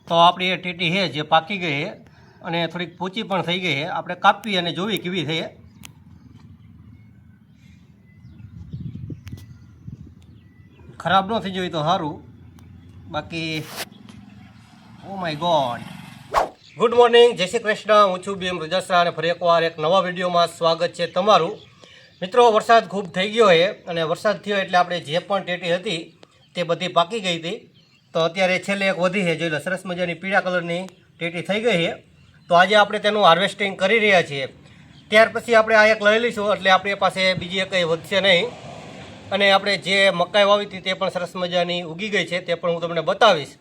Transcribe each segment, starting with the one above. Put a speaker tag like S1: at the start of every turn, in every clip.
S1: તો આપણી એ ટેટી છે જે પાકી ગઈ છે અને થોડીક પોચી પણ થઈ ગઈ છે. આપણે કાપી અને જોવી કેવી થઈ. ખરાબ ન થઈ જોઈએ તો સારું, બાકી oh my God. Good morning, જય શ્રી કૃષ્ણ. હું છું BM રજાસરા અને ફરી એકવાર એક નવા વિડીયોમાં સ્વાગત છે તમારું. મિત્રો, વરસાદ ખૂબ થઈ ગયો છે અને વરસાદ થયો એટલે આપણે જે પણ ટેટી હતી તે બધી પાકી ગઈ હતી. તો અત્યારે છેલ્લે એક વધી છે, જોઈ લો, સરસ મજાની પીળા કલરની ટેટી થઈ ગઈ છે. તો આજે આપણે તેનું હાર્વેસ્ટિંગ કરી રહ્યા છીએ. ત્યાર પછી આપણે આ એક લઈ લઈશું એટલે આપણી પાસે બીજી કંઈ વધશે નહીં. અને આપણે જે મકાઈ વાવી હતી તે પણ સરસ મજાની ઉગી ગઈ છે, તે પણ હું તમને બતાવીશ.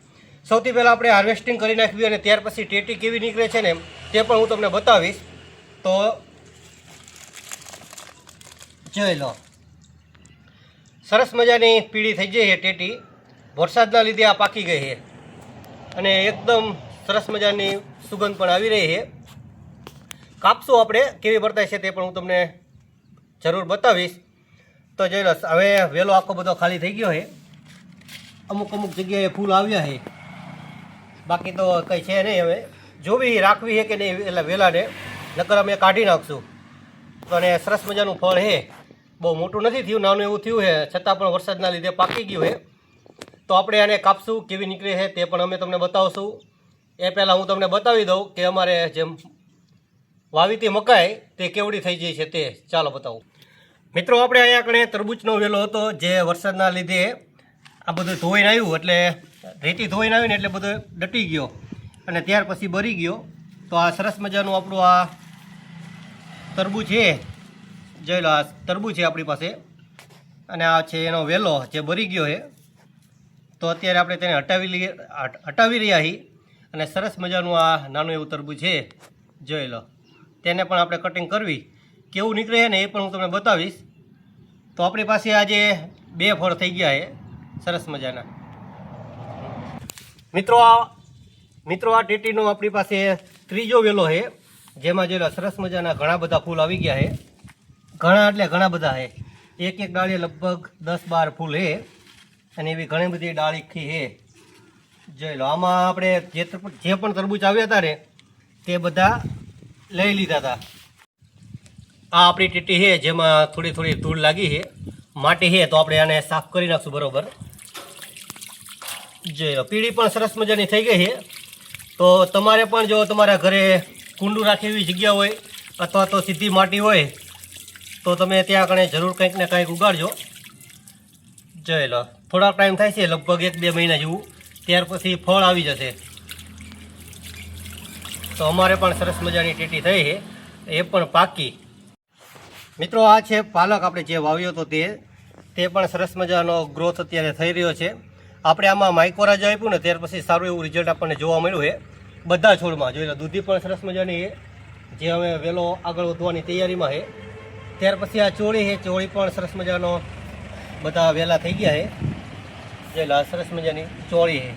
S1: સૌથી પહેલાં આપણે હાર્વેસ્ટિંગ કરી નાખવી અને ત્યાર પછી ટેટી કેવી નીકળે છે ને તે પણ હું તમને બતાવીશ. તો જોઈ લો, સરસ મજાની પીળી થઈ ગઈ છે ટેટી. વરસાદના લીધે આ પાકી ગઈ છે અને એકદમ સરસ મજાની સુગંધ પણ આવી રહી છે. કાપશું આપણે કેવી વર્તાય છે તે પણ હું તમને જરૂર બતાવીશ. તો જોઈ લો, હવે વેલો આખો બધો ખાલી થઈ ગયો છે. અમુક જગ્યાએ ફૂલ આવ્યા છે, બાકી તો કંઈ છે નહીં. હવે જોવી રાખવી છે કે નહીં એટલે વેલાને, નકર અમે કાઢી નાખશું. તો અને સરસ મજાનું ફળ છે, બહુ મોટું નથી થયું, નાનું એવું થયું છે, છતાં પણ વરસાદના લીધે પાકી ગયું છે. તો આપણે આને કાપશું, કેવી નીકળે છે તે પણ અમે તમને બતાવશું. એ પહેલાં હું તમને બતાવી દઉં કે અમારે જેમ વાવીતી મકાઈ તે કેવડી થઈ જાય છે તે. ચાલો બતાવું. મિત્રો, આપણે અહીંયા કણે તરબૂચનો વેલો હતો, જે વરસાદના લીધે આ બધું ધોઈને આવ્યું, એટલે રેતી ધોઈને આવીને એટલે બધો ડટી ગયો અને ત્યાર પછી બરી ગયો. તો આ સરસ મજાનું આપણું આ તરબૂચ છે, જોઈ લો, આ તરબૂચ છે આપણી પાસે અને આ છે એનો વેલો જે બરી ગયો છે. તો અત્યારે આપણે તેને હટાવી રહ્યા છીએ અને સરસ મજાનું આ નાનું એવું તરબૂચ છે, જોઈ લો. તેને પણ આપણે કટિંગ કરવી, કેવું નીકળે છે ને એ પણ હું તમને બતાવીશ. તો આપણી પાસે આજે 2 ફળ થઈ ગયા છે સરસ મજાના. મિત્રો આ ટેટીનો આપણી પાસે ત્રીજો વેલો છે, જેમાં જોઈ લો સરસ મજાના ઘણા બધા ફૂલ આવી ગયા છે. ઘણા એટલે ઘણા બધા છે, એક ડાળીએ લગભગ 10-12 ફૂલ છે અને એવી ઘણી બધી ડાળીખી છે. જોઈ લો, આમાં આપણે જે પણ તરબૂચ આવ્યા હતા ને તે બધા લઈ લીધા હતા. આ આપણી ટેટી છે જેમાં થોડી ધૂળ લાગી છે, માટી છે, તો આપણે આને સાફ કરી નાખશું બરોબર. જોઈ લો, પીળી પણ સરસ મજાની થઈ ગઈ છે. તો તમારે પણ જો તમારા ઘરે કુંડું રાખે એવી જગ્યા હોય અથવા તો સીધી માટી હોય તો તમે ત્યાં આગળ જરૂર કંઈક ને કંઈક ઉગાડજો. જોઈ લો, થોડાક ટાઈમ થાય છે, લગભગ 1-2 મહિના જેવું, ત્યાર પછી ફળ આવી જશે. તો અમારે પણ સરસ મજાની ટેટી થઈ છે, એ પણ પાકી. મિત્રો, આ છે પાલક, આપણે જે વાવ્યો હતો તે પણ સરસ મજાનો ગ્રોથ અત્યારે થઈ રહ્યો છે. આપણે આમાં માઇકોરાજા આપ્યું ને ત્યાર પછી સારું એવું રિઝલ્ટ આપણને જોવા મળ્યું છે બધા છોડમાં. જોઈ લો, દૂધી પણ સરસ મજાની છે, જે હવે વેલો આગળ વધવાની તૈયારીમાં છે. ત્યાર પછી આ ચોળી છે, ચોળી પણ સરસ મજાનો બધા વેલા થઈ ગયા છે. જોઈ લો, આ સરસ મજાની ચોળી છે.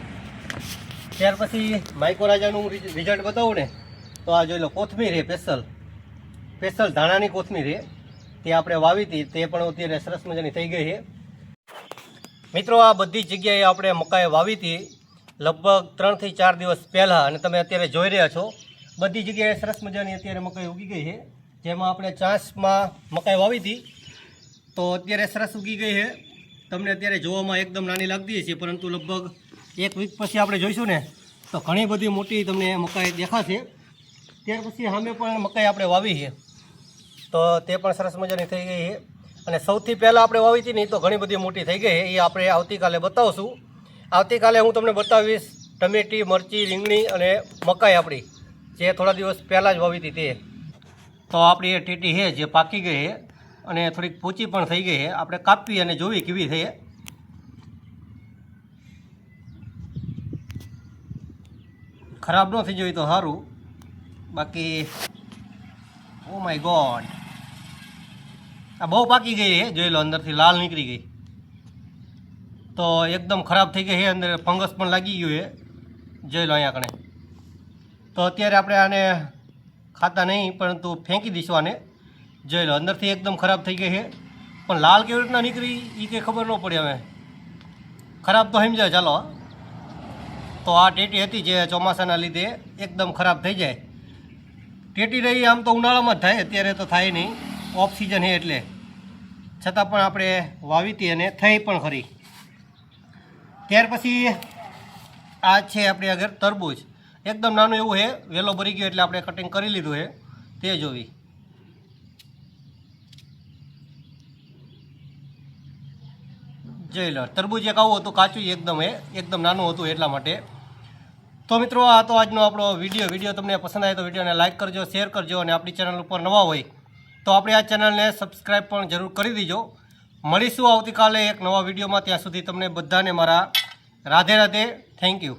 S1: ત્યાર પછી માઇકોરાજાનું રિઝલ્ટ બતાવું ને તો આ જોઈ લો, કોથમીર છે, સ્પેશિયલ ધાણાની કોથમીર છે, તે આપણે વાવી હતી, તે પણ અત્યારે સરસ મજાની થઈ ગઈ છે. મિત્રો, આ બધી જગ્યાએ આપણે મકાઈ વાવી હતી લગભગ 3 થી 4 દિવસ પહેલાં, અને તમે અત્યારે જોઈ રહ્યા છો બધી જગ્યાએ સરસ મજાની અત્યારે મકાઈ ઉગી ગઈ છે. જેમાં આપણે ચાસમાં મકાઈ વાવી હતી તો અત્યારે સરસ ઉગી ગઈ છે. તમને અત્યારે જોવામાં એકદમ નાની લાગતી હશે, પરંતુ લગભગ 1 વીક પછી આપણે જોઈશું ને તો ઘણી બધી મોટી તમને મકાઈ દેખાશે. ત્યાર પછી સામે પણ મકાઈ આપણે વાવી છે, તો તે પણ સરસ મજાની થઈ ગઈ છે. અને સૌથી પહેલાં આપણે વાવી હતી ને તો ઘણી બધી મોટી થઈ ગઈ છે, એ આપણે આવતીકાલે બતાવશું. આવતીકાલે હું તમને બતાવીશ ટમેટી, મરચી, રીંગણી અને મકાઈ આપણી જે થોડા દિવસ પહેલાં જ વાવી હતી તે. તો આપણી એ ટેટી છે જે પાકી ગઈ છે અને થોડીક પોચી પણ થઈ ગઈ છે. આપણે કાપી અને જોવી કેવી થઈ. ખરાબ ન થઈ જોઈએ તો સારું, બાકી ઓ માય ગોડ, આ બહુ પાકી ગઈ છે. જોઈ લો, અંદરથી લાલ નીકળી ગઈ, તો એકદમ ખરાબ થઈ ગઈ છે, અંદર ફંગસ પણ લાગી ગયું છે. જોઈ લો અહીંયા કણે. તો અત્યારે આપણે આને ખાતા નહીં, પરંતુ ફેંકી દઈશું આને. જોઈ લો, અંદરથી એકદમ ખરાબ થઈ ગઈ છે, પણ લાલ કેવી રીતના નીકળી એ કંઈ ખબર ન પડી. હવે ખરાબ તો સમજાય, ચાલો. તો તો આ ટેટી હતી જે ચોમાસાના લીધે એકદમ ખરાબ થઈ જાય. ટેટી રહી આમ તો ઉનાળામાં જ થાય, અત્યારે તો થાય નહીં, ઓફ સિઝન છે એટલે. છતાં પણ આપણે વાવી હતી અને થઈ પણ ખરી. ત્યાર પછી આ છે આપણી આગળ તરબૂચ. એકદમ નાનું એવું છે, વેલો ભરી ગયો એટલે આપણે કટિંગ કરી લીધું છે, તે જોવી. જોઈ લો, તરબૂચ એક આવું હતું કાચું એકદમ, એકદમ નાનું હતું એટલા માટે. તો મિત્રો આ તો આજનો આપણો વિડીયો તમને પસંદ આવે તો વિડીયોને લાઇક કરજો, શેર કરજો, અને આપણી ચેનલ ઉપર નવા હોય તો આપણી આ ચેનલને સબસ્ક્રાઈબ પણ જરૂર કરી દીજો. મળીશું આવતીકાલે એક નવા વિડીયોમાં. ત્યાં સુધી તમને બધાને મારા રાધે રાધે. Thank you.